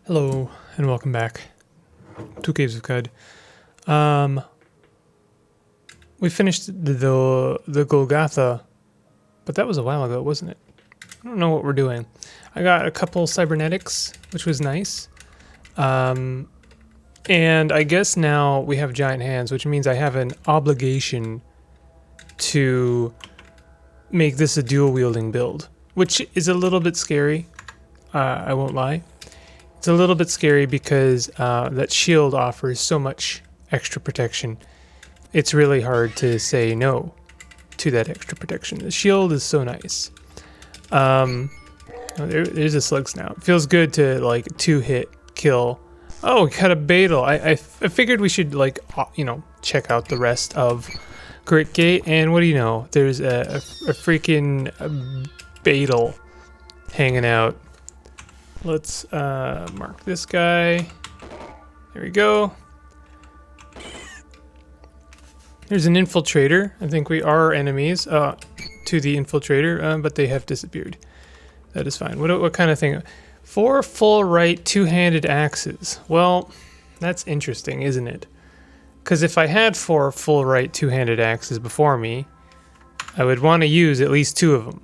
Hello and welcome back to Caves of Qud. We finished the Golgotha, but that was a while ago, wasn't it? I don't know what we're doing. I got a couple cybernetics, which was nice. And I guess now we have giant hands, which means I have an obligation to make this a dual wielding build, which is a little bit scary. I won't lie. It's a little bit scary because that shield offers so much extra protection. It's really hard to say no to that extra protection. The shield is so nice. There's a slug snout. It feels good to like 2-hit kill. Oh, we got a Beetle. I figured we should like check out the rest of Grit Gate, and what do you know? There's a freaking Beetle hanging out. Let's mark this guy. There we go. There's an infiltrator. I think we are enemies to the infiltrator, but they have disappeared. That is fine. What kind of thing? 4 full right two-handed axes. Well, that's interesting, isn't it? Because if I had 4 full right two-handed axes before me, I would want to use at least 2 of them.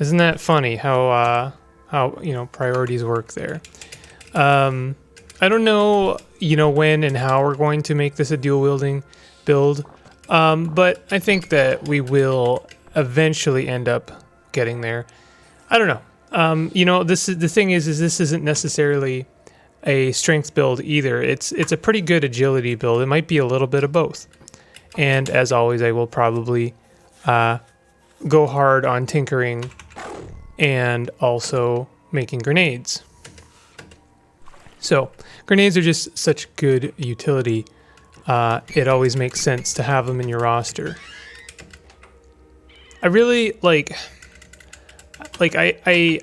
Isn't that funny how priorities work there? I don't know when and how we're going to make this a dual wielding build, but I think that we will eventually end up getting there. I don't know. The thing is this isn't necessarily a strength build either. It's a pretty good agility build. It might be a little bit of both. And as always, I will probably go hard on tinkering and also making grenades. So grenades are just such good utility. It always makes sense to have them in your roster. I really I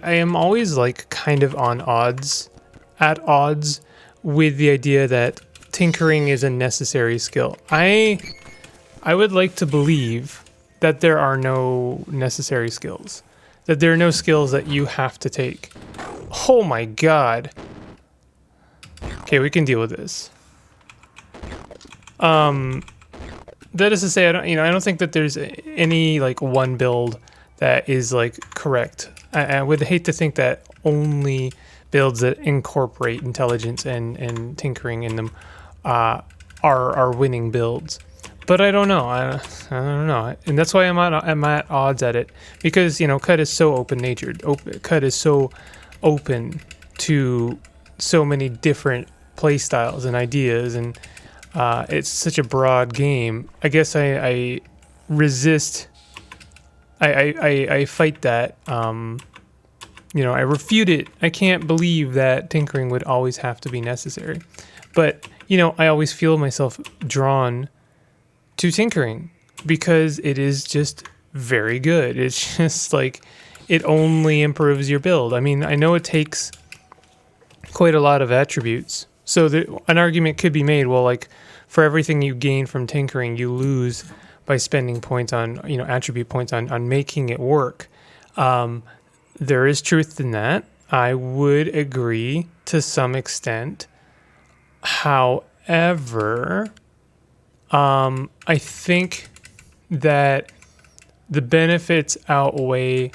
am always like kind of at odds with the idea that tinkering is a necessary skill. I would like to believe that there are no necessary skills. That there are no skills that you have to take. Oh my god. Okay, we can deal with this. That is to say, I don't think that there's any like one build that is like correct. I would hate to think that only builds that incorporate intelligence and tinkering in them are winning builds. But I don't know. I don't know, and that's why I'm at odds at it, because Qud is so open-natured. Qud is so open to so many different play styles and ideas, and it's such a broad game. I guess I resist. I fight that. I refute it. I can't believe that tinkering would always have to be necessary. But I always feel myself drawn to tinkering because it is just very good. It's just like it only improves your build. I mean, I know it takes quite a lot of attributes. So an argument could be made, well, like for everything you gain from tinkering, you lose by spending points on, attribute points on making it work. There is truth in that. I would agree to some extent. However, I think that the benefits outweigh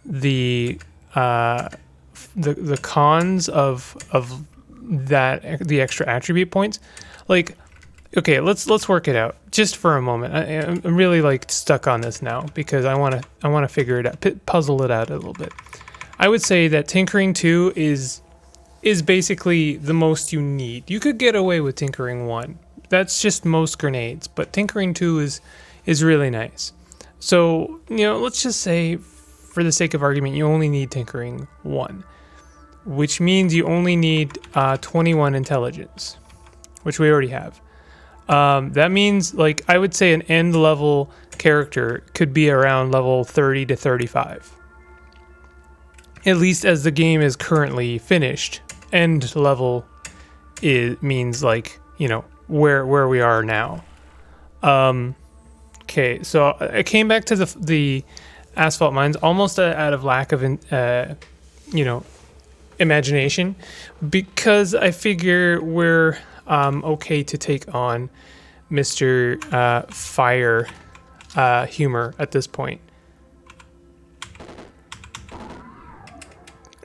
the cons of that, the extra attribute points. Like, okay, let's work it out just for a moment. I'm really like stuck on this now because I want to figure it out, puzzle it out a little bit. I would say that tinkering 2 is basically the most you need. You could get away with tinkering 1. That's just most grenades, but tinkering 2 is really nice. So, let's just say, for the sake of argument, you only need tinkering 1, which means you only need 21 intelligence, which we already have. That means, like, I would say an end level character could be around level 30 to 35. At least as the game is currently finished. End level means like, where we are now. Okay, so I came back to the asphalt mines almost out of lack of imagination, because I figure we're okay to take on Mr. Fire humor at this point.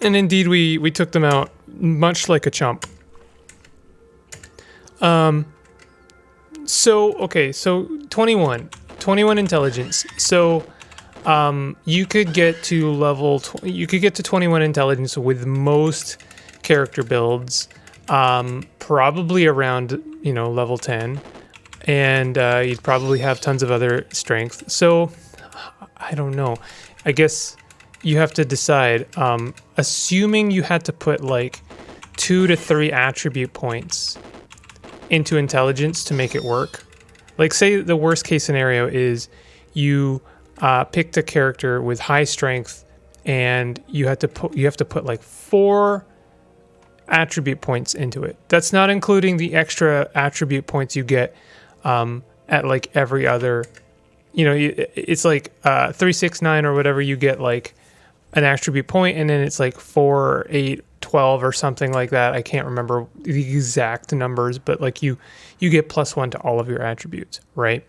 And indeed, we took them out much like a chump. So 21 intelligence. So you could get to you could get to 21 intelligence with most character builds, probably around level 10, and you'd probably have tons of other strength. So I don't know. I guess you have to decide. Assuming you had to put like 2 to 3 attribute points into intelligence to make it work. Like, say the worst case scenario is you picked a character with high strength, and you have to put like 4 attribute points into it. That's not including the extra attribute points you get at like every other. It's like 3, 6, 9 or whatever. You get like an attribute point, and then it's like 4, 8, 12 or something like that. I can't remember the exact numbers, but like you get +1 to all of your attributes, right?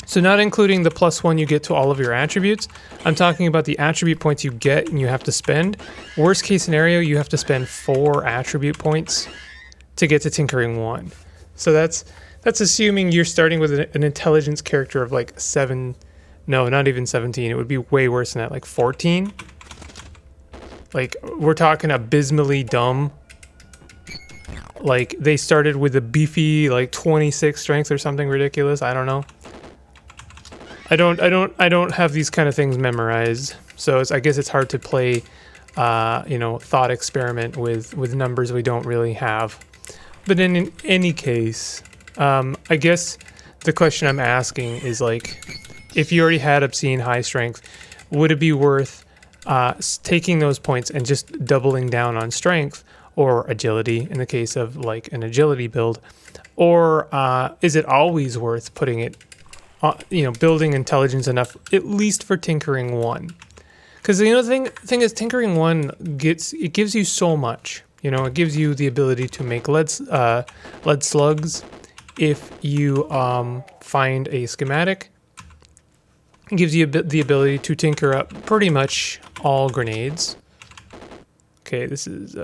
So not including the +1 you get to all of your attributes, I'm talking about the attribute points you get and you have to spend. Worst case scenario, you have to spend 4 attribute points to get to Tinkering 1. So that's assuming you're starting with an intelligence character of like 7. No, not even 17. It would be way worse than that, like 14. Like, we're talking abysmally dumb. Like, they started with a beefy, like 26 strength or something ridiculous. I don't know. I don't have these kind of things memorized. So I guess it's hard to play, thought experiment with numbers we don't really have. But in any case, I guess the question I'm asking is like, if you already had obscene high strength, would it be worth taking those points and just doubling down on strength or agility in the case of like an agility build? Or is it always worth putting it, building intelligence enough, at least for Tinkering 1? Because the thing is, Tinkering 1 gives you so much. It gives you the ability to make lead slugs if you find a schematic. It gives you the ability to tinker up pretty much all grenades. Okay, this is...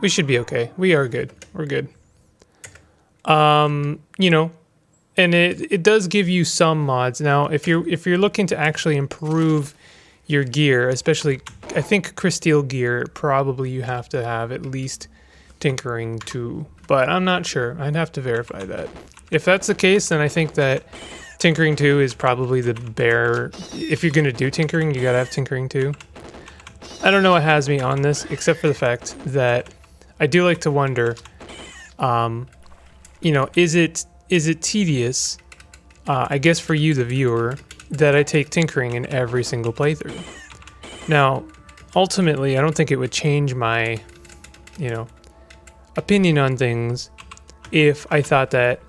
we should be okay. We are good. We're good. And it does give you some mods. Now, if you're looking to actually improve your gear, especially, I think Crysteel gear, probably you have to have at least Tinkering 2. But I'm not sure. I'd have to verify that. If that's the case, then I think that Tinkering 2 is probably the bare... If you're going to do Tinkering, you got to have Tinkering 2. I don't know what has me on this, except for the fact that I do like to wonder, is it tedious, I guess for you, the viewer, that I take Tinkering in every single playthrough? Now, ultimately, I don't think it would change my, opinion on things if I thought that,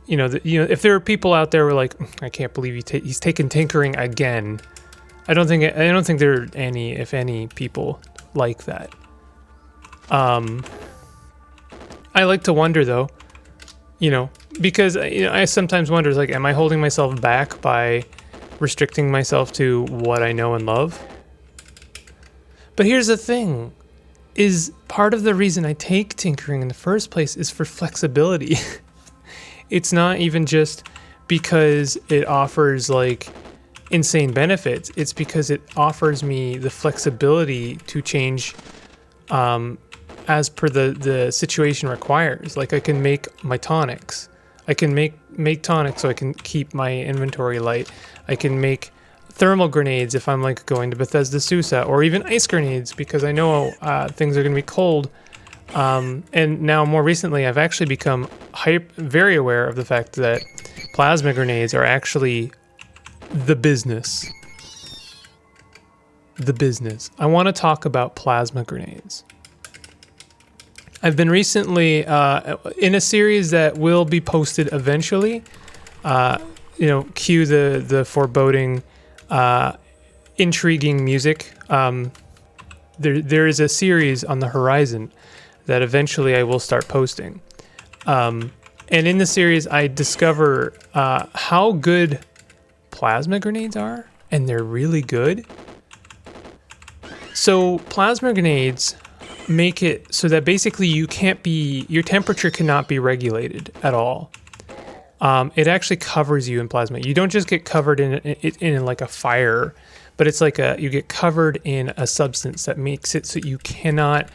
if there are people out there who are like, I can't believe he's taken Tinkering again. I don't think there are any, if any, people like that. I like to wonder though, because I sometimes wonder, like, am I holding myself back by restricting myself to what I know and love? But here's the thing, is part of the reason I take Tinkering in the first place is for flexibility. It's not even just because it offers like insane benefits. It's because it offers me the flexibility to change as per the situation requires. Like, I can make my tonics. I can make tonics so I can keep my inventory light. I can make thermal grenades if I'm like going to Bethesda Susa, or even ice grenades because I know things are going to be cold. And now more recently, I've actually become very aware of the fact that plasma grenades are actually the business. The business. I want to talk about plasma grenades. I've been recently in a series that will be posted eventually. Cue the foreboding, intriguing music. there is a series on the horizon that eventually I will start posting. And in the series, I discover how good plasma grenades are, and they're really good. So plasma grenades make it so that basically your temperature cannot be regulated at all. It actually covers you in plasma. You don't just get covered in like a fire, but it's like you get covered in a substance that makes it so you cannot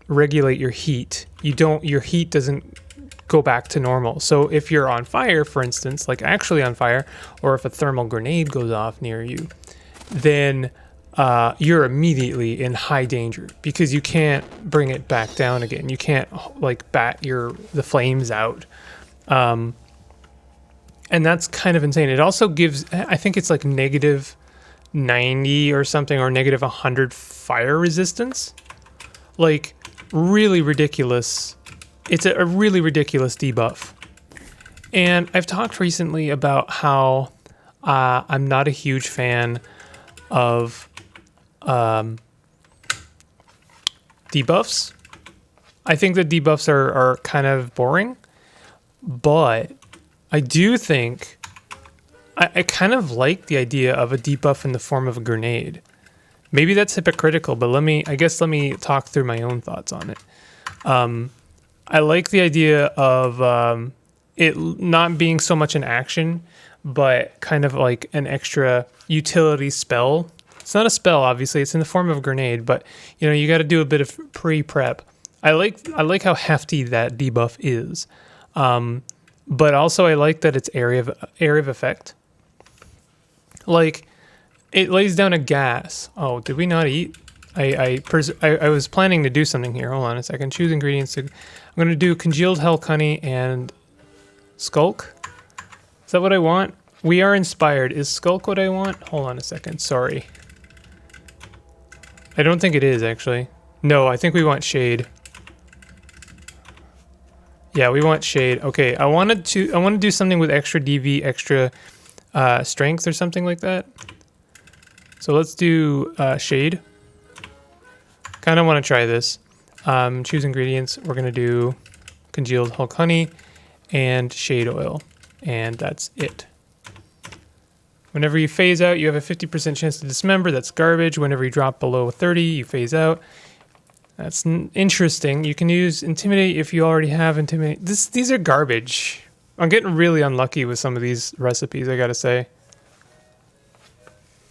regulate your heat. Your heat doesn't go back to normal. So if you're on fire, for instance, like actually on fire, or if a thermal grenade goes off near you, then you're immediately in high danger because you can't bring it back down again. You can't like bat the flames out. And that's kind of insane. It also gives, I think it's like negative 90 or something, or negative 100 fire resistance. Like really ridiculous. It's a really ridiculous debuff. And I've talked recently about how I'm not a huge fan of debuffs. I think that debuffs are kind of boring, but I do think I kind of like the idea of a debuff in the form of a grenade. Maybe that's hypocritical, but let me talk through my own thoughts on it. I like the idea of it not being so much an action, but kind of like an extra utility spell. It's not a spell, obviously. It's in the form of a grenade, but you got to do a bit of pre-prep. I like how hefty that debuff is, but also I like that it's area of effect. Like it lays down a gas. Oh, did we not eat? I was planning to do something here. Hold on a second. Choose ingredients. I'm going to do congealed hell honey and skulk. Is that what I want? We are inspired. Is skulk what I want? Hold on a second. Sorry. I don't think it is, actually. No, I think we want shade. Yeah, we want shade. Okay, I want to do something with extra DV, extra strength or something like that. So let's do shade. Kind of want to try this. Choose ingredients. We're going to do congealed Hulk honey and shade oil. And that's it. Whenever you phase out, you have a 50% chance to dismember. That's garbage. Whenever you drop below 30, you phase out. That's interesting. You can use Intimidate if you already have Intimidate. These are garbage. I'm getting really unlucky with some of these recipes, I gotta say.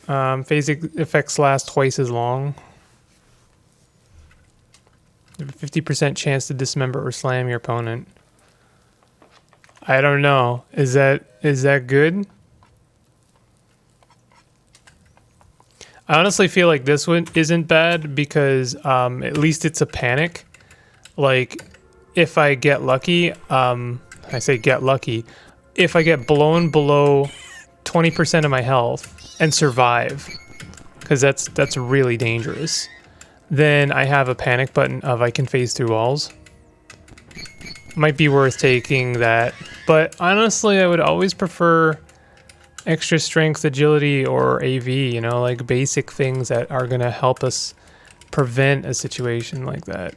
Phase effects last twice as long. You have a 50% chance to dismember or slam your opponent. I don't know. Is that good? I honestly feel like this one isn't bad because at least it's a panic. Like, if I get lucky, I say get lucky, if I get blown below 20% of my health and survive, because that's really dangerous, then I have a panic button of I can phase through walls. Might be worth taking that. But honestly, I would always prefer extra strength, agility, or AV, like basic things that are going to help us prevent a situation like that.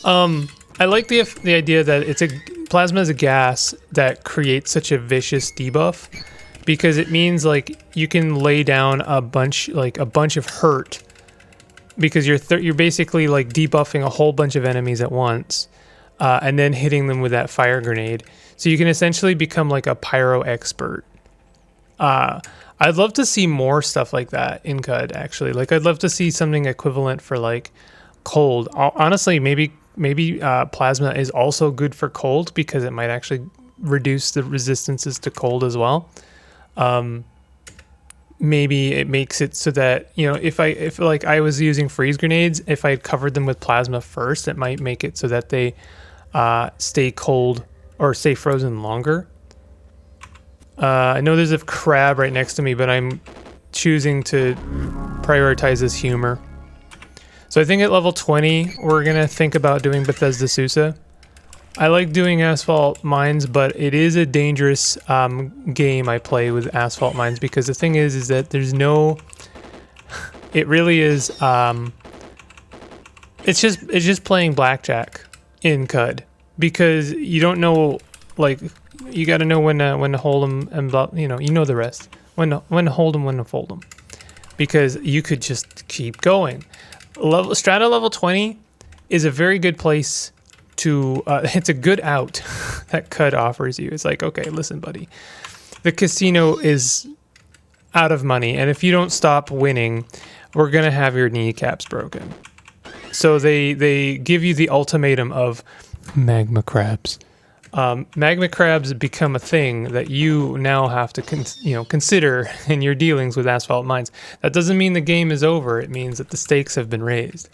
I like the idea that plasma is a gas that creates such a vicious debuff, because it means like you can lay down a bunch of hurt, because you're basically like debuffing a whole bunch of enemies at once, and then hitting them with that fire grenade. So you can essentially become like a pyro expert. I'd love to see more stuff like that in CUD, actually. Like, I'd love to see something equivalent for like cold. Honestly, maybe plasma is also good for cold, because it might actually reduce the resistances to cold as well. Maybe it makes it so that, if I was using freeze grenades, if I had covered them with plasma first, it might make it so that they stay cold or stay frozen longer. I know there's a crab right next to me, but I'm choosing to prioritize this humor. So I think at level 20, we're going to think about doing Bethesda Sousa. I like doing asphalt mines, but it is a dangerous game I play with asphalt mines, because the thing is that there's no It really is. It's just playing blackjack in Cud, because you don't know, like, you got to know when to hold them, and you know the rest. When to hold them, when to fold them, because you could just keep going. Strata level 20 is a very good place to. It's a good out that Cud offers you. It's like, okay, listen, buddy, the casino is out of money, and if you don't stop winning, we're gonna have your kneecaps broken. So they give you the ultimatum of magma crabs. Magma crabs become a thing that you now have to consider in your dealings with Asphalt Mines. That doesn't mean the game is over. It means that the stakes have been raised.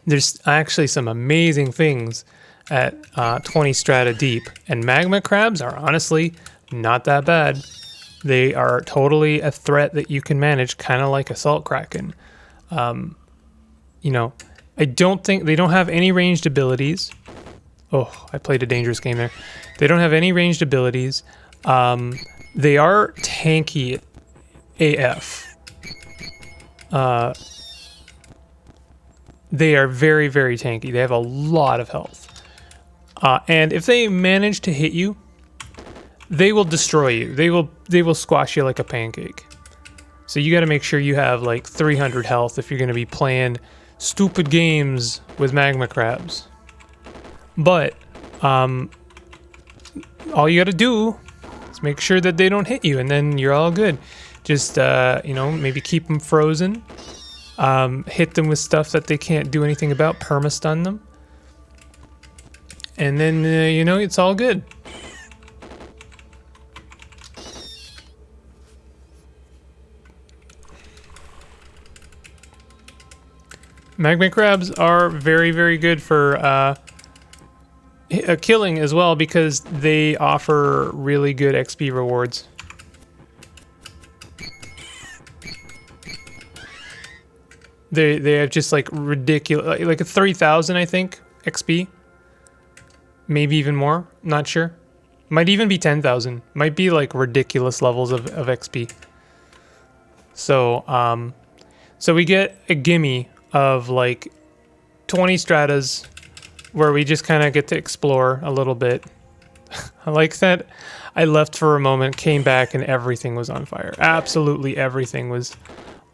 There's actually some amazing things at 20 strata deep, and magma crabs are honestly not that bad. They are totally a threat that you can manage, kind of like a salt kraken. I don't think they don't have any ranged abilities. Oh, I played a dangerous game there. They don't have any ranged abilities. They are tanky AF. They are very, very tanky. They have a lot of health. And if they manage to hit you, they will destroy you. They will squash you like a pancake. So you got to make sure you have like 300 health if you're going to be playing stupid games with magma crabs. But all you got to do is make sure that they don't hit you, and then you're all good. Just maybe keep them frozen. Hit them with stuff that they can't do anything about. Perma-stun them. And then it's all good. Magma crabs are very, very good for killing as well, because they offer really good XP rewards. They have just like ridiculous, like a 3,000 I think XP, maybe even more. Not sure. Might even be 10,000. Might be like ridiculous levels of XP. So so we get a gimme of like 20 stratas where we just kind of get to explore a little bit. I like that I left for a moment, came back, and everything was on fire. Absolutely everything was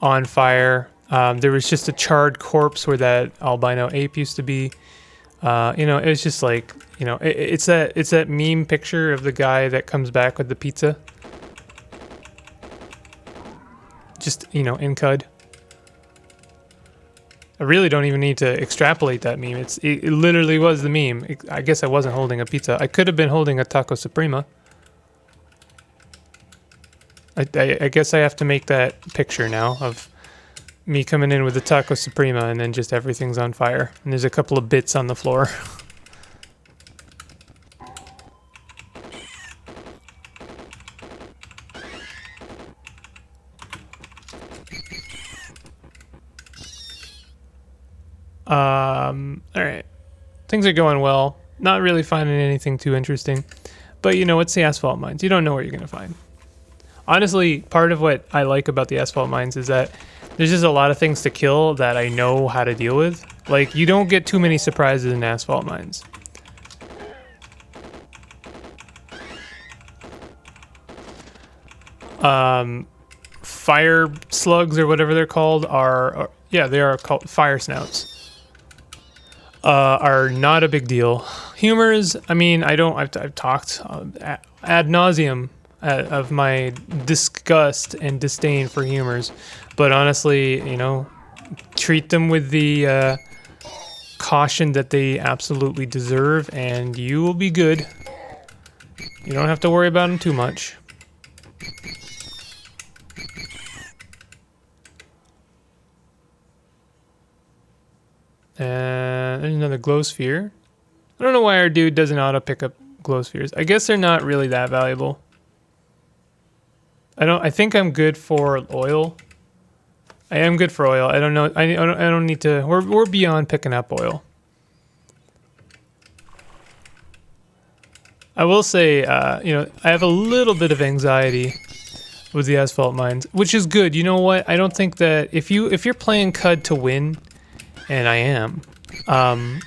on fire. There was just a charred corpse where that albino ape used to be. It was just like, it's that meme picture of the guy that comes back with the pizza. Just, in Cud. I really don't even need to extrapolate that meme. It literally was the meme. I guess I wasn't holding a pizza. I could have been holding a taco suprema. I guess I have to make that picture now of me coming in with the taco suprema, and then just everything's on fire. And there's a couple of bits on the floor. Alright. Things are going well. Not really finding anything too interesting. But it's the Asphalt Mines. You don't know what you're going to find. Honestly, part of what I like about the Asphalt Mines is that there's just a lot of things to kill that I know how to deal with. Like, you don't get too many surprises in Asphalt Mines. Fire slugs, or whatever they're called, they are called fire snouts. Are not a big deal. Humors, I've talked ad nauseum of my disgust and disdain for humors, but honestly, treat them with the caution that they absolutely deserve, and you will be good. You don't have to worry about them too much. There's another glow sphere. I don't know why our dude doesn't auto pick up glow spheres. I guess they're not really that valuable. I think I'm good for oil. I am good for oil. I don't know. I don't need to. We're beyond picking up oil. I will say, I have a little bit of anxiety with the asphalt mines, which is good. You know what? I don't think that if you're playing CUD to win, and I am, God,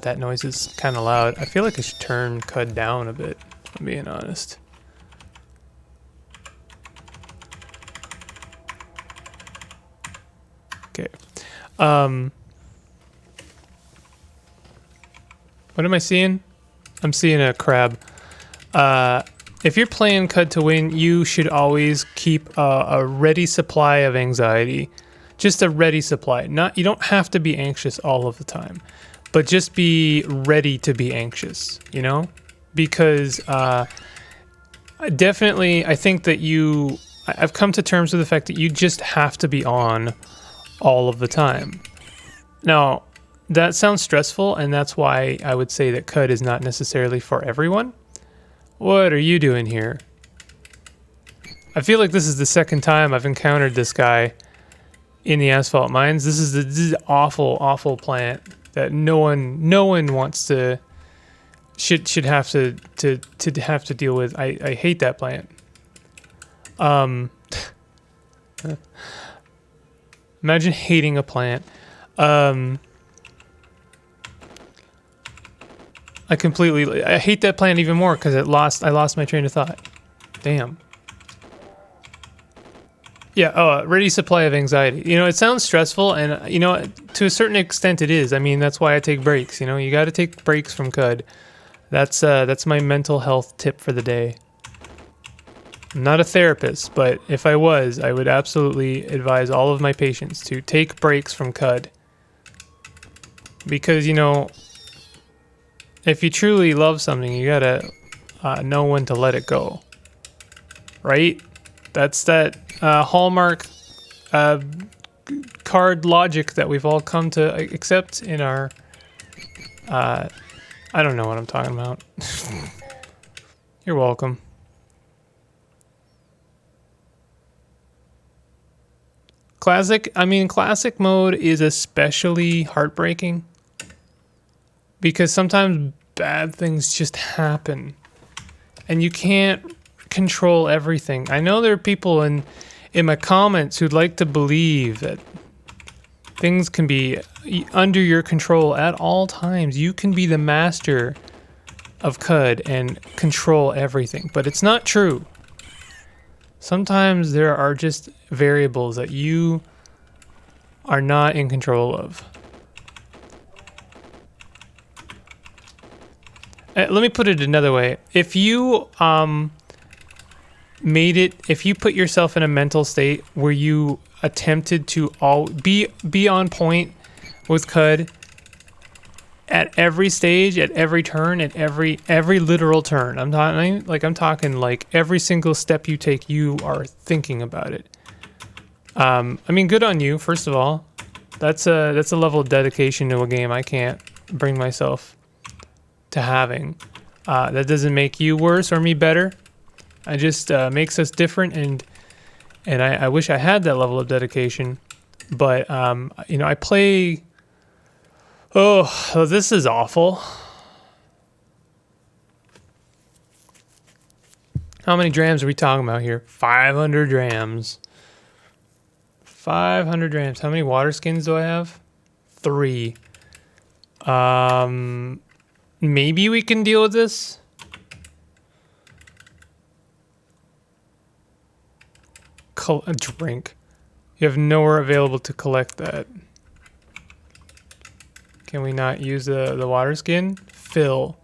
that noise is kind of loud. I feel like I should turn CUD down a bit, if I'm being honest. Okay. What am I seeing? I'm seeing a crab. If you're playing CUD to win, you should always keep a ready supply of anxiety. Just a ready supply. You don't have to be anxious all of the time, but just be ready to be anxious, you know? Because definitely, I think that I've come to terms with the fact that you just have to be on all of the time. Now, that sounds stressful, and that's why I would say that CUD is not necessarily for everyone. What are you doing here? I feel like this is the second time I've encountered this guy in the asphalt mines. This is the awful, awful plant that no one wants to should have to have to deal with. I hate that plant. Imagine hating a plant. I hate that plant even more because I lost my train of thought. Damn. Yeah, ready supply of anxiety. You know, it sounds stressful, and you know, to a certain extent it is. I mean, that's why I take breaks. You know, you got to take breaks from CUD. That's my mental health tip for the day. I'm not a therapist, but if I was, I would absolutely advise all of my patients to take breaks from CUD. Because, you know, if you truly love something, you gotta know when to let it go. Right? That's that hallmark card logic that we've all come to accept in our... I don't know what I'm talking about. You're welcome. Classic mode is especially heartbreaking because sometimes bad things just happen and you can't control everything. I know there are people in my comments who'd like to believe that things can be under your control at all times. You can be the master of CUD and control everything, but it's not true. Sometimes there are just variables that you are not in control of. Let me put it another way. If you if you put yourself in a mental state where you attempted to be on point with CUD at every stage, at every turn, at every literal turn. I'm talking like every single step you take, you are thinking about it. I mean, good on you, first of all. That's a level of dedication to a game I can't bring myself to having. That doesn't make you worse or me better. It just makes us different, and I wish I had that level of dedication. But you know, I play. Oh, this is awful. How many drams are we talking about here? 500 drams. 500 drams. How many water skins do I have? 3. Maybe we can deal with this. A drink. You have nowhere available to collect that. Can we not use the water skin? Fill.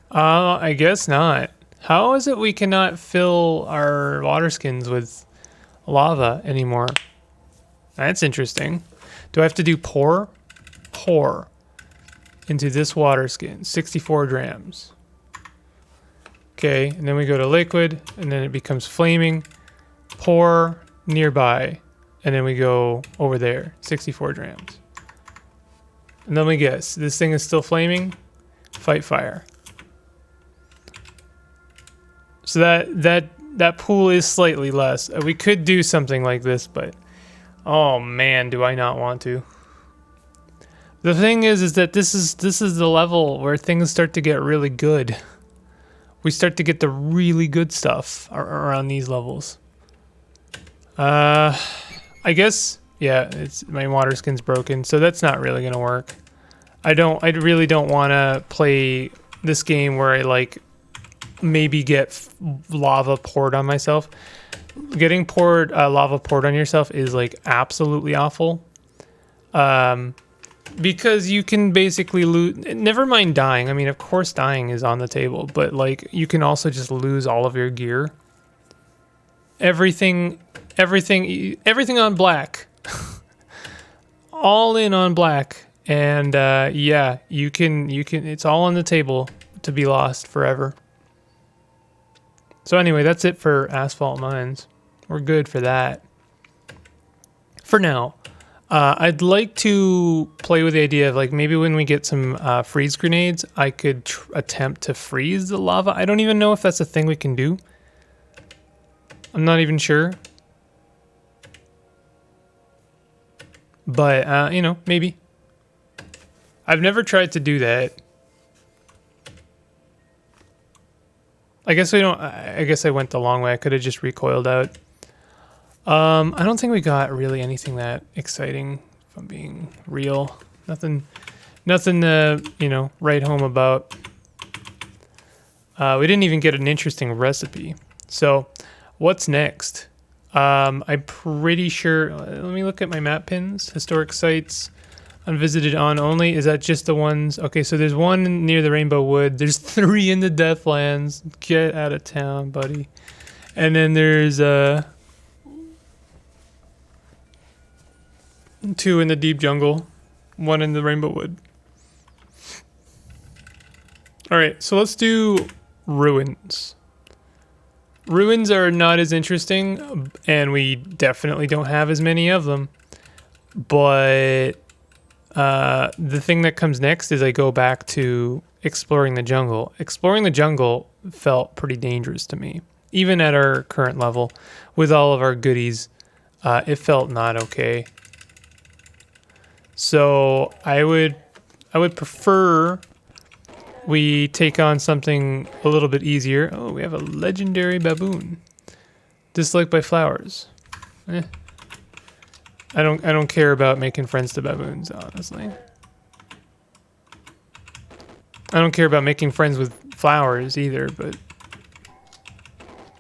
I guess not. How is it we cannot fill our water skins with lava anymore? That's interesting. Do I have to do pour? Pour into this water skin. 64 drams. Okay, and then we go to liquid, and then it becomes flaming. Pour nearby, and then we go over there. 64 drams. And let me guess, this thing is still flaming? Fight fire. So that pool is slightly less. We could do something like this, but oh man, do I not want to. The thing is that this is the level where things start to get really good. we start to get the really good stuff around these levels. I guess, yeah, my water skin's broken, so that's not really gonna work. I really don't want to play this game where I like maybe get lava poured on myself. Getting lava poured on yourself is like absolutely awful. Because you can basically lose, never mind dying. I mean, of course dying is on the table, but like you can also just lose all of your gear. Everything on black. All in on black. And yeah, you can, it's all on the table to be lost forever. So anyway, that's it for Asphalt Mines. We're good for that. For now. I'd like to play with the idea of like maybe when we get some freeze grenades, I could attempt to freeze the lava. I don't even know if that's a thing we can do. I'm not even sure. But, you know, maybe. I've never tried to do that. I guess I went the long way. I could have just recoiled out. I don't think we got really anything that exciting, if I'm being real. Nothing to, you know, write home about. We didn't even get an interesting recipe. So, what's next? I'm pretty sure, let me look at my map pins. Historic sites, unvisited on only. Is that just the ones? Okay, so there's one near the Rainbow Wood. There's 3 in the Deathlands. Get out of town, buddy. And then there's 2 in the Deep Jungle, 1 in the Rainbow Wood. Alright, so let's do ruins. Ruins are not as interesting, and we definitely don't have as many of them. But the thing that comes next is I go back to exploring the jungle. Exploring the jungle felt pretty dangerous to me. Even at our current level, with all of our goodies, it felt not okay. So I would prefer we take on something a little bit easier. Oh, we have a legendary baboon. Disliked by flowers. I don't care about making friends to baboons, honestly. I don't care about making friends with flowers either, but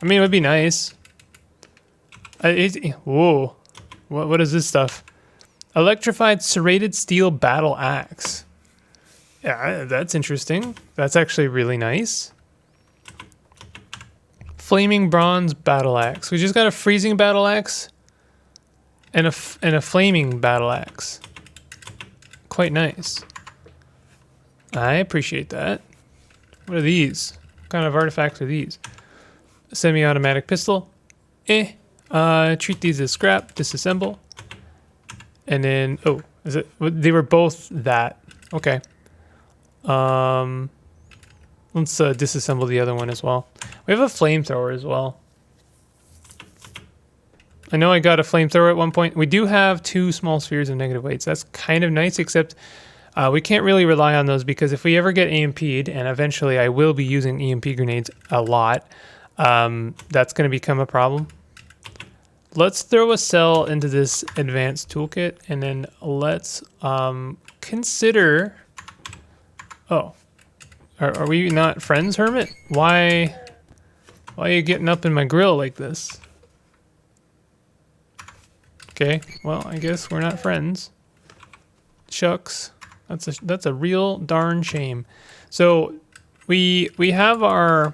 I mean, it would be nice. Whoa. What is this stuff? Electrified serrated steel battle axe. Yeah, that's interesting. That's actually really nice. Flaming bronze battle axe. We just got a freezing battle axe and a flaming battle axe. Quite nice. I appreciate that. What are these? What kind of artifacts are these? A semi-automatic pistol. Treat these as scrap. Disassemble. And then, oh, is it? They were both that. Okay. Let's disassemble the other one as well. We have a flamethrower as well. I know I got a flamethrower at one point. We do have 2 small spheres of negative weights. That's kind of nice, except we can't really rely on those because if we ever get EMP'd, and eventually I will be using EMP grenades a lot, that's going to become a problem. Let's throw a cell into this advanced toolkit, and then let's consider... Oh, are we not friends, Hermit? Why are you getting up in my grill like this? Okay, well, I guess we're not friends. Shucks, that's a real darn shame. So we have our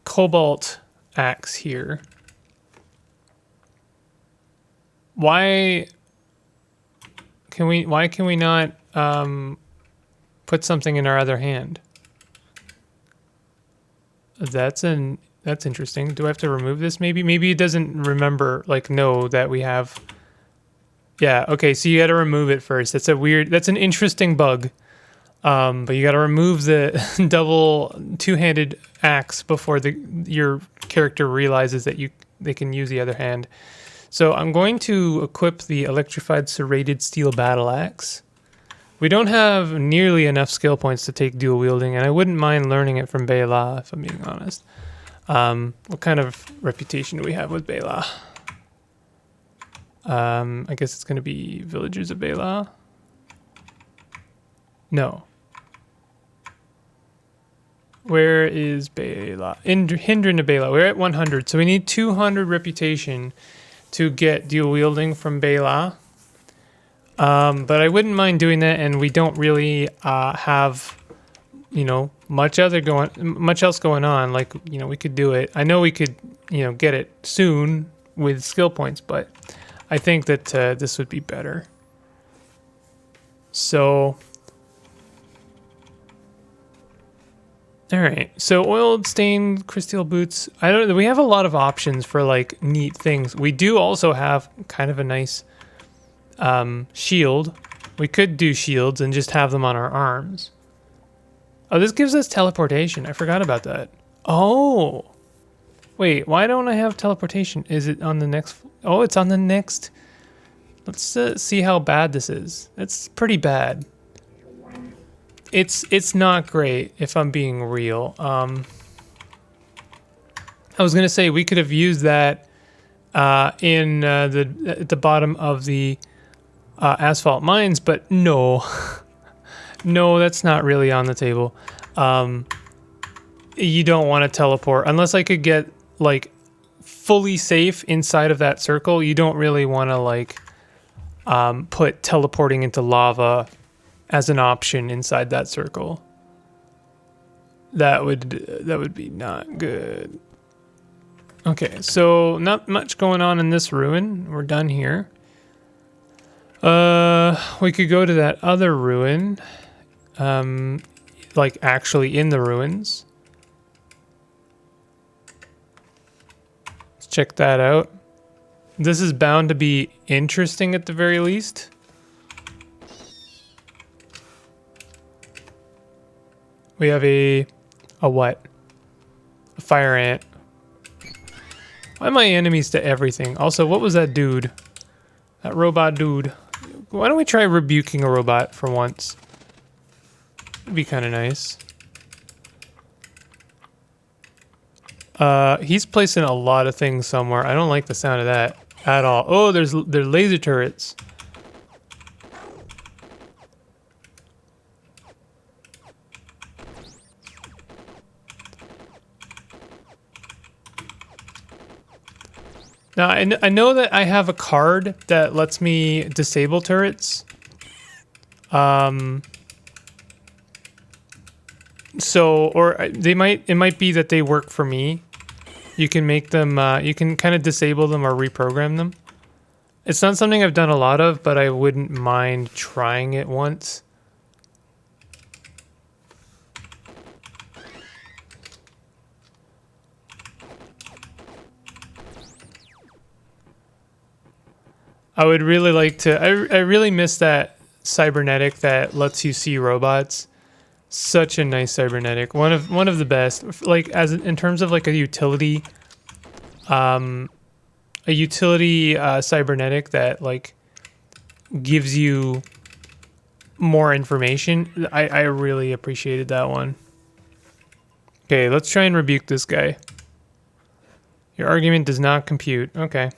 cobalt axe here. Why can we not put something in our other hand? That's interesting. Do I have to remove this? Maybe it doesn't remember, like, know that we have. Yeah. Okay. So you got to remove it first. That's an interesting bug. But you got to remove the double 2-handed axe before your character realizes that they can use the other hand. So I'm going to equip the electrified serrated steel battle axe We don't have nearly enough skill points to take dual wielding, and I wouldn't mind learning it from Bela, if I'm being honest. What kind of reputation do we have with Bela? I guess it's going to be villagers of Bela. No. Where is Bela? Hindran of Bela. We're at 100, so we need 200 reputation to get dual wielding from Bela. But I wouldn't mind doing that, and we don't really have, you know, much else going on. Like, you know, we could do it. I know we could, you know, get it soon with skill points, but I think that this would be better. So, all right. So oiled, stained, crystal boots. We have a lot of options for like neat things. We do also have kind of a nice shield. We could do shields and just have them on our arms. Oh, this gives us teleportation. I forgot about that. Oh, wait, why don't I have teleportation? Is it on the next? Oh, it's on the next. Let's see how bad this is. It's pretty bad. It's not great, if I'm being real. I was gonna say we could have used that at the bottom of the asphalt mines, but no, no, that's not really on the table. You don't want to teleport unless I could get like fully safe inside of that circle. You don't really want to like put teleporting into lava as an option inside that circle. That would be not good. Okay, so not much going on in this ruin. We're done here. We could go to that other ruin, like actually in the ruins. Let's check that out. This is bound to be interesting at the very least. We have a what? A fire ant. Why am I enemies to everything? Also, what was that dude? That robot dude. Why don't we try rebuking a robot for once? It'd be kind of nice. He's placing a lot of things somewhere. I don't like the sound of that at all. Oh, they're laser turrets. Now, I know that I have a card that lets me disable turrets. So, or it might be that they work for me. You can make them, you can kind of disable them or reprogram them. It's not something I've done a lot of, but I wouldn't mind trying it once. I would really like to. I really miss that cybernetic that lets you see robots. Such a nice cybernetic. One of the best. Like in terms of like a utility cybernetic that like gives you more information. I really appreciated that one. Okay, let's try and rebuke this guy. Your argument does not compute. Okay.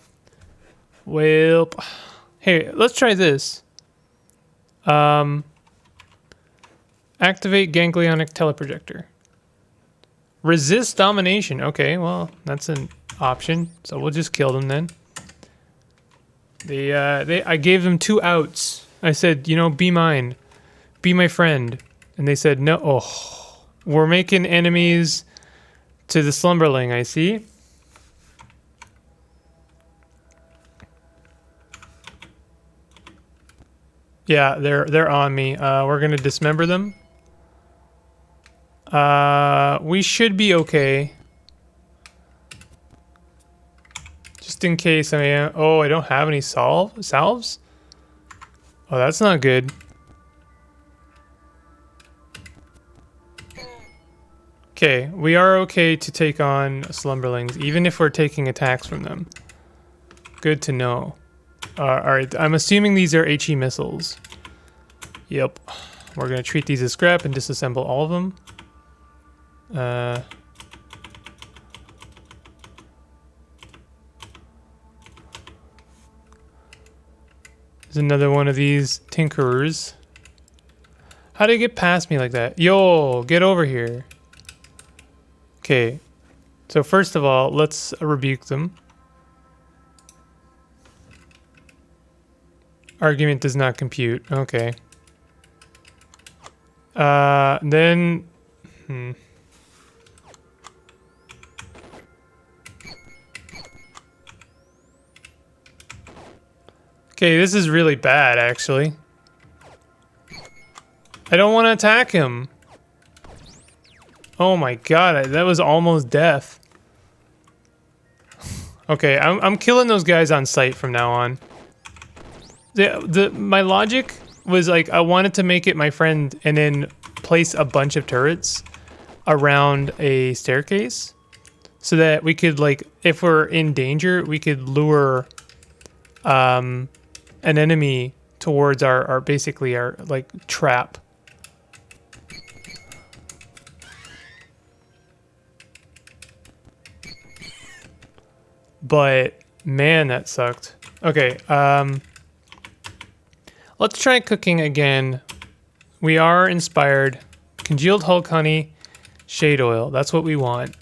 Well, hey, let's try this. Activate ganglionic teleprojector. Resist domination. Okay, well, that's an option. So we'll just kill them then. I gave them 2 outs. I said, you know, be mine. Be my friend. And they said, no. Oh, we're making enemies to the slumberling, I see. Yeah, they're on me. We're gonna dismember them. We should be okay. Just in case. I mean, oh, I don't have any salves. Oh, that's not good. Okay, we are okay to take on slumberlings, even if we're taking attacks from them. Good to know. Alright, I'm assuming these are HE missiles. Yep. We're gonna treat these as scrap and disassemble all of them. There's another one of these tinkerers. How did it get past me like that? Yo, get over here. Okay. So first of all, let's rebuke them. Argument does not compute. Okay. Then... Okay, this is really bad, actually. I don't want to attack him. Oh my god, that was almost death. Okay, I'm killing those guys on sight from now on. My logic was like, I wanted to make it my friend and then place a bunch of turrets around a staircase so that we could, like, if we're in danger, we could lure an enemy towards our basically our like trap. But man, that sucked. Okay, let's try cooking again. We are inspired. Congealed Hulk honey, shade oil. That's what we want.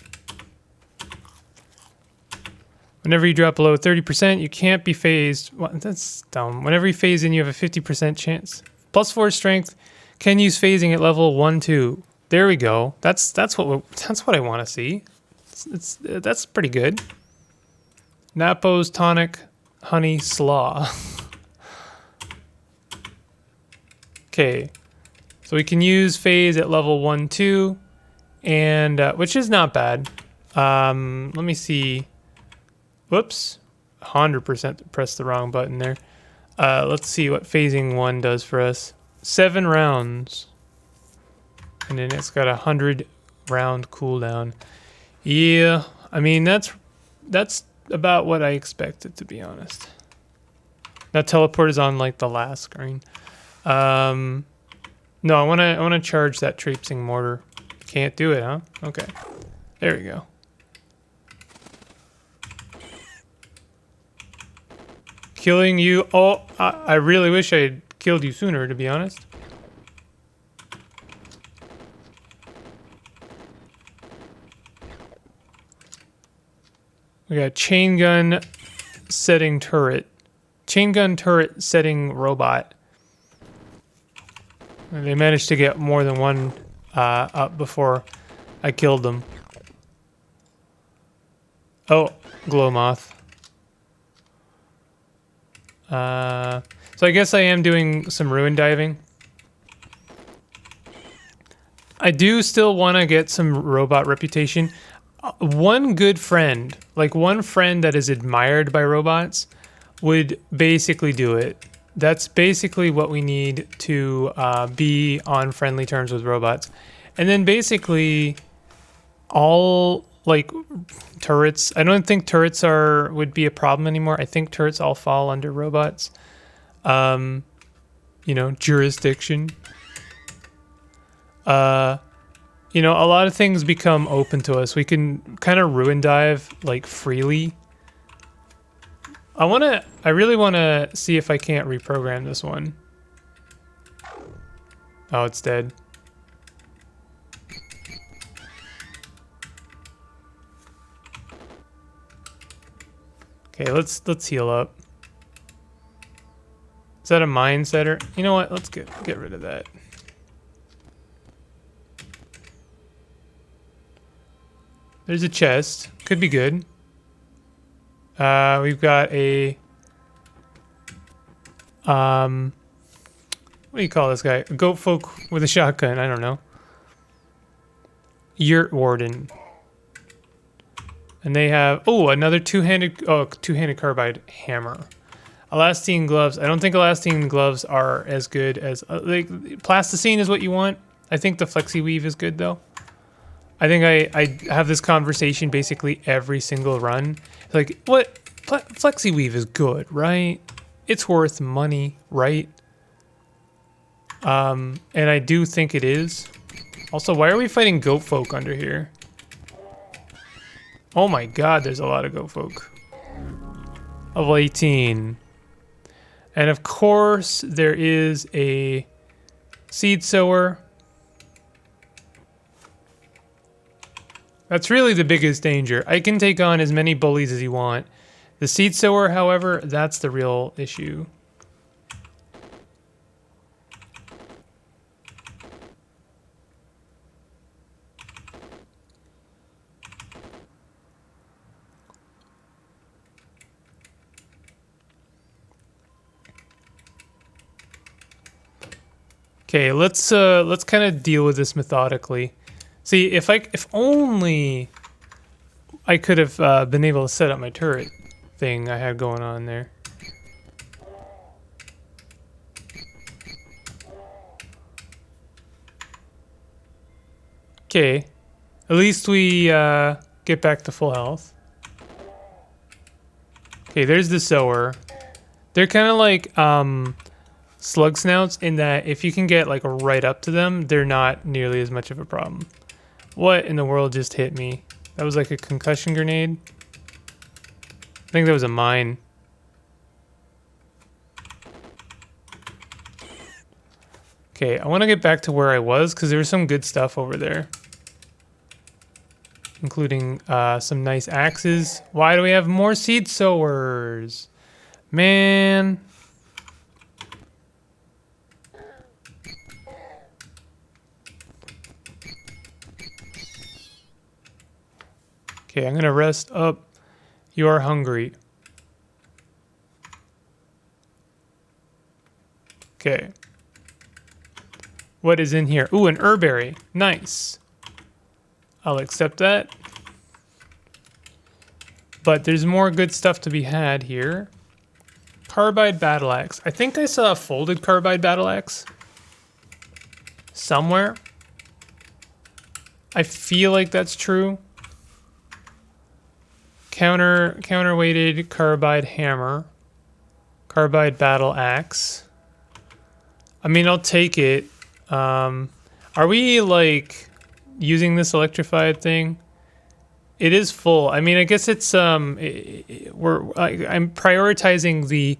Whenever you drop below 30%, you can't be phased. What? That's dumb. Whenever you phase in, you have a 50% chance. +4 strength. Can use phasing at level 1, 2. There we go. That's what I want to see. That's pretty good. Napo's tonic honey slaw. Okay, so we can use phase at level 1, 2, and which is not bad. Let me see. Whoops, 100% pressed the wrong button there. Let's see what phasing 1 does for us. 7 rounds, and then it's got a 100 round cooldown. Yeah, I mean that's about what I expected, to be honest. That teleport is on like the last screen. No, I wanna charge that traipsing mortar. Can't do it, huh? Okay, there we go. Killing you. Oh, I really wish I had killed you sooner, to be honest. We got chain gun setting turret. Chain gun turret setting robot. And they managed to get more than one up before I killed them. Oh, glow moth. So I guess I am doing some ruin diving. I do still want to get some robot reputation. One good friend, like one friend that is admired by robots, would basically do it. That's basically what we need to be on friendly terms with robots. And then basically all like turrets, I don't think turrets would be a problem anymore. I think turrets all fall under robots. You know, jurisdiction. You know, a lot of things become open to us. We can kind of ruin dive like freely. I really want to see if I can't reprogram this one. Oh, it's dead. Okay, let's heal up. Is that a mine setter? You know what? Let's get rid of that. There's a chest. Could be good. We've got a what do you call this guy? A goat folk with a shotgun. I don't know. Yurt warden. And they have another two-handed carbide hammer. Elastine gloves. I don't think elastine gloves are as good as like plasticine is what you want. I think the flexi weave is good though. I think I have this conversation basically every single run. Like, what? Flexi weave is good, right? It's worth money, right? And I do think it is. Also, why are we fighting goat folk under here? Oh my god, there's a lot of goat folk. Level 18. And of course, there is a seed sower. That's really the biggest danger. I can take on as many bullies as you want. The seed sower, however, that's the real issue. Okay, let's kind of deal with this methodically. See, if only I could have been able to set up my turret thing I had going on there. Okay, at least we get back to full health. Okay, there's the sower. They're kind of like slug snouts in that if you can get like right up to them, they're not nearly as much of a problem. What in the world just hit me? That was like a concussion grenade. I think that was a mine. Okay, I want to get back to where I was because there was some good stuff over there. Including some nice axes. Why do we have more seed sowers? Man. Okay, I'm gonna rest up. You are hungry. Okay. What is in here? Ooh, an herberry. Nice. I'll accept that. But there's more good stuff to be had here. Carbide battle axe. I think I saw a folded carbide battle axe somewhere. I feel like that's true. Counterweighted carbide hammer. Carbide battle axe. I mean, I'll take it. Are we like using this electrified thing? It is full. I mean, I guess it's I'm prioritizing the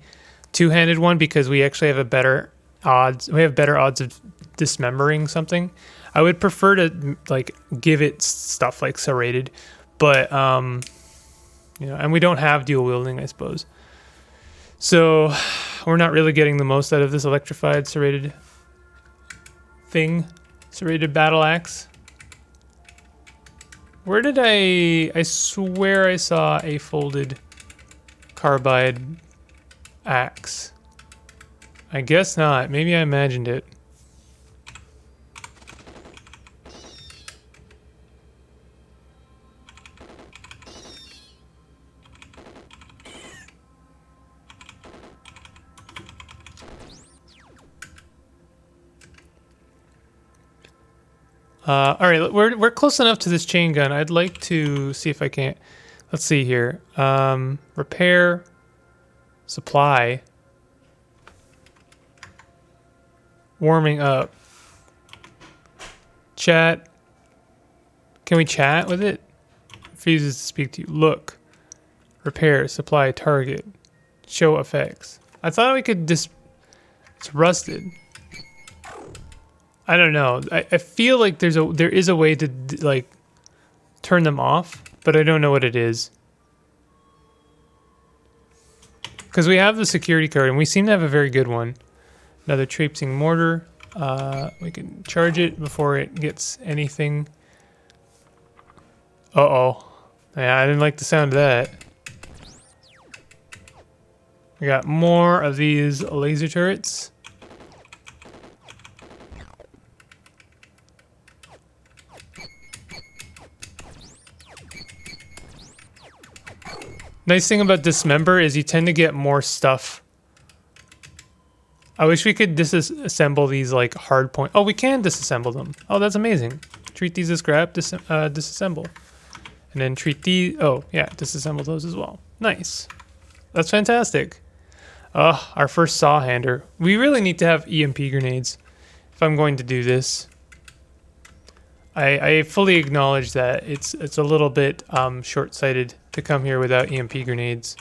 two-handed one because we actually have a better odds. We have better odds of dismembering something. I would prefer to like give it stuff like serrated, but you know, and we don't have dual wielding, I suppose. So we're not really getting the most out of this electrified serrated thing, serrated battle axe. Where did I swear I saw a folded carbide axe. I guess not. Maybe I imagined it. All right, we're close enough to this chain gun. I'd like to see if I can't. Let's see here. Repair, supply, warming up, chat. Can we chat with it? Refuses to speak to you. Look, repair, supply, target, show effects. I thought we could just. It's rusted. I don't know. I feel like there is a way to like turn them off, but I don't know what it is. Because we have the security card and we seem to have a very good one. Another traipsing mortar. We can charge it before it gets anything. Uh-oh. Yeah, I didn't like the sound of that. We got more of these laser turrets. Nice thing about dismember is you tend to get more stuff. I wish we could disassemble these like hard point. Oh, we can disassemble them. Oh, that's amazing. Treat these as scrap, disassemble. And then treat these, oh yeah, disassemble those as well. Nice. That's fantastic. Oh, our first saw hander. We really need to have EMP grenades if I'm going to do this. I fully acknowledge that it's a little bit short-sighted to come here without EMP grenades.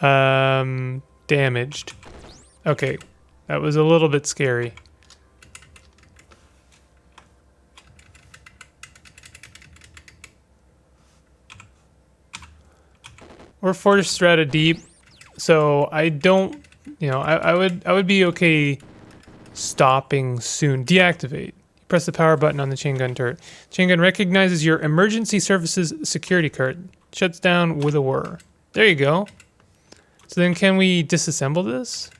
Damaged. Okay, that was a little bit scary. We're fortress strata deep, so I don't, you know, I would be okay stopping soon. Deactivate. Press the power button on the chain gun turret. Chain gun recognizes your emergency services security card. Shuts down with a whir. There you go. So then can we disassemble this?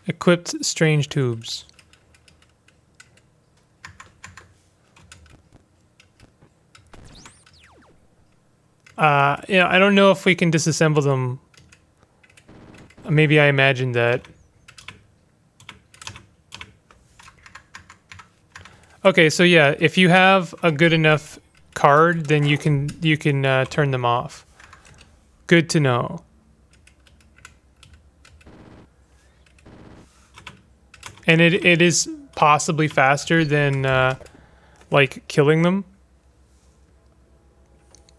Equipped strange tubes. Yeah, I don't know if we can disassemble them. Maybe I imagined that. Okay, so yeah, if you have a good enough card, then you can turn them off. Good to know. And it is possibly faster than like killing them.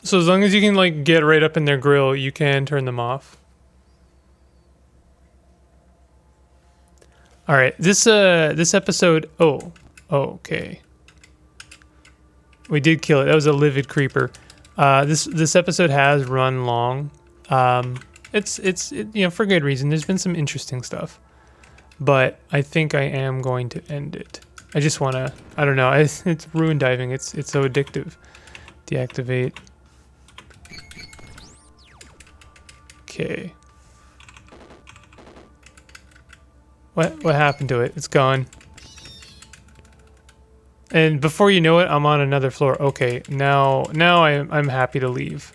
So as long as you can like get right up in their grill, you can turn them off. All right, this episode. Oh, okay. We did kill it. That was a livid creeper. This episode has run long. It's you know, for good reason. There's been some interesting stuff, but I think I am going to end it. I just wanna. I don't know. It's ruin diving. It's so addictive. Deactivate. Okay. What happened to it? It's gone. And before you know it, I'm on another floor. Okay, now I'm happy to leave.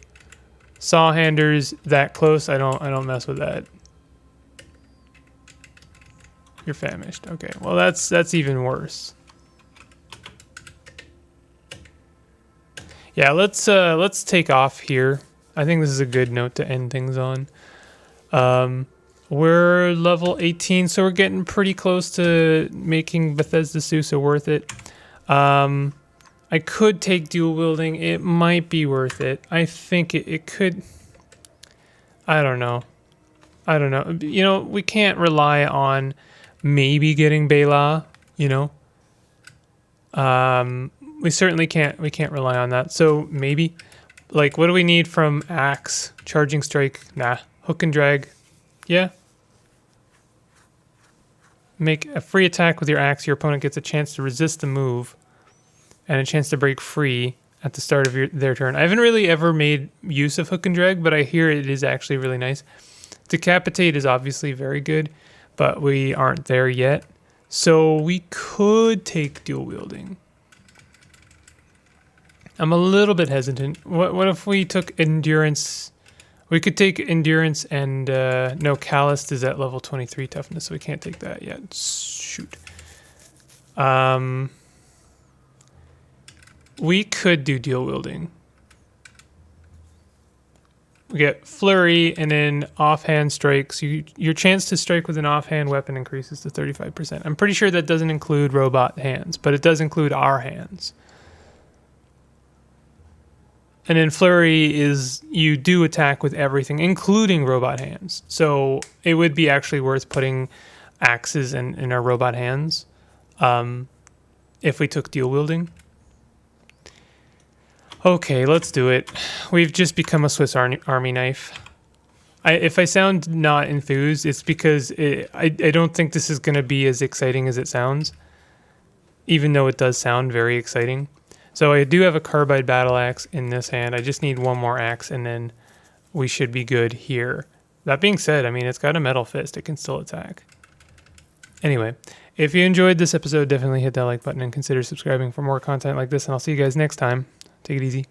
Saw handers that close, I don't mess with that. You're famished. Okay, well that's even worse. Yeah, let's take off here. I think this is a good note to end things on. We're level 18, so we're getting pretty close to making Bethesda Susa worth it. I could take dual wielding. It might be worth it. I think it could. I don't know. You know, we can't rely on maybe getting Bela, you know. We certainly can't rely on that. So maybe, like, what do we need from axe? Charging strike? Nah. Hook and drag? Yeah. Make a free attack with your axe. Your opponent gets a chance to resist the move and a chance to break free at the start of their turn. I haven't really ever made use of hook and drag, but I hear it is actually really nice. Decapitate is obviously very good, but we aren't there yet. So we could take dual wielding. I'm a little bit hesitant. What if we took endurance? We could take endurance and no, calloused is at level 23 toughness, so we can't take that yet. Shoot. We could do dual wielding. We get flurry and then offhand strikes. Your chance to strike with an offhand weapon increases to 35%. I'm pretty sure that doesn't include robot hands, but it does include our hands. And then flurry is you do attack with everything, including robot hands. So it would be actually worth putting axes in our robot hands if we took dual wielding. Okay, let's do it. We've just become a Swiss Army knife. If I sound not enthused, it's because I don't think this is going to be as exciting as it sounds, even though it does sound very exciting. So I do have a carbide battle axe in this hand. I just need one more axe, and then we should be good here. That being said, I mean, it's got a metal fist. It can still attack. Anyway, if you enjoyed this episode, definitely hit that like button and consider subscribing for more content like this, and I'll see you guys next time. Take it easy.